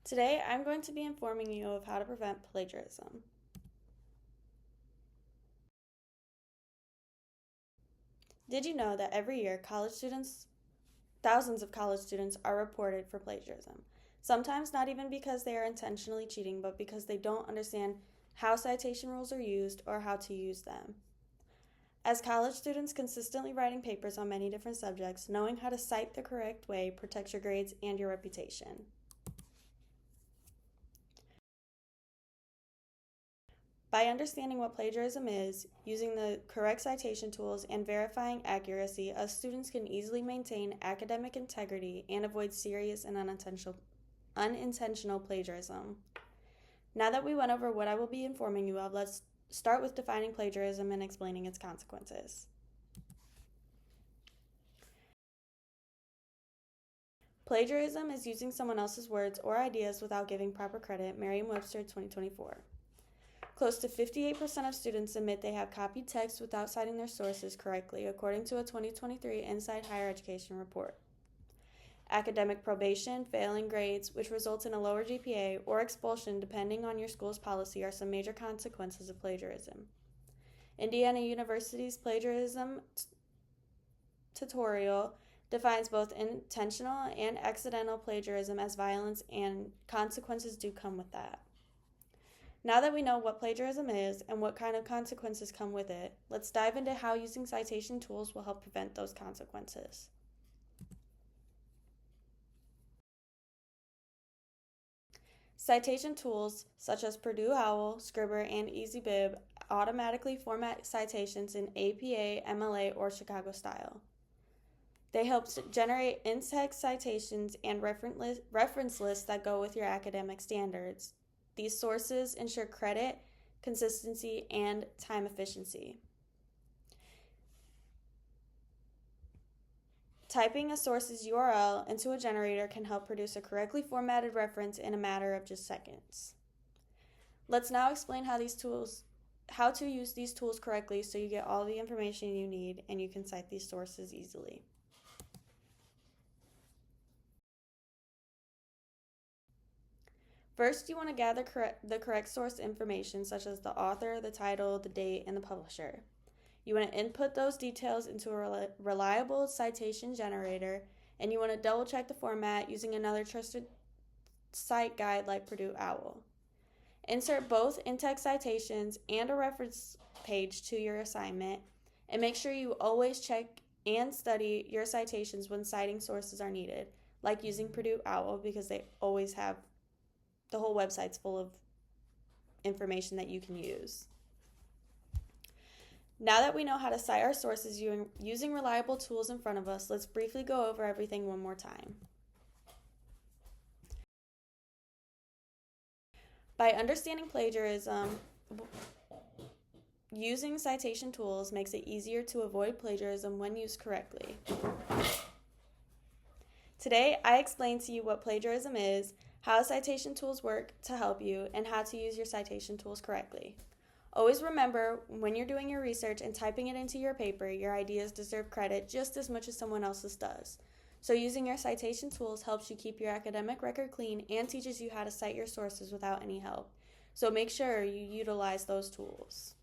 Today, I'm going to be informing you of how to prevent plagiarism. Did you know that every year thousands of college students are reported for plagiarism? Sometimes not even because they are intentionally cheating, but because they don't understand how citation rules are used or how to use them. As college students consistently writing papers on many different subjects, knowing how to cite the correct way protects your grades and your reputation. By understanding what plagiarism is, using the correct citation tools, and verifying accuracy, us students can easily maintain academic integrity and avoid serious and unintentional plagiarism. Now that we went over what I will be informing you of, let's start with defining plagiarism and explaining its consequences. Plagiarism is using someone else's words or ideas without giving proper credit, Merriam-Webster 2024. Close to 58% of students admit they have copied text without citing their sources correctly, according to a 2023 Inside Higher Education report. Academic probation, failing grades, which results in a lower GPA, or expulsion depending on your school's policy, are some major consequences of plagiarism. Indiana University's plagiarism tutorial defines both intentional and accidental plagiarism as violence, and consequences do come with that. Now that we know what plagiarism is and what kind of consequences come with it, let's dive into how using citation tools will help prevent those consequences. Citation tools such as Purdue OWL, Scribner, and EasyBib automatically format citations in APA, MLA, or Chicago style. They help generate in-text citations and reference lists that go with your academic standards. These sources ensure credit, consistency, and time efficiency. Typing a source's URL into a generator can help produce a correctly formatted reference in a matter of just seconds. Let's now explain how to use these tools correctly so you get all the information you need and you can cite these sources easily. First, you want to gather the correct source information, such as the author, the title, the date, and the publisher. You want to input those details into a reliable citation generator, and you want to double check the format using another trusted cite guide like Purdue OWL. Insert both in-text citations and a reference page to your assignment, and make sure you always check and study your citations when citing sources are needed, like using Purdue OWL, because they always have the whole website's full of information that you can use. Now that we know how to cite our sources using reliable tools in front of us, let's briefly go over everything one more time. By understanding plagiarism, using citation tools makes it easier to avoid plagiarism when used correctly. Today, I explained to you what plagiarism is, how citation tools work to help you, and how to use your citation tools correctly. Always remember, when you're doing your research and typing it into your paper, your ideas deserve credit just as much as someone else's does. So using your citation tools helps you keep your academic record clean and teaches you how to cite your sources without any help. So make sure you utilize those tools.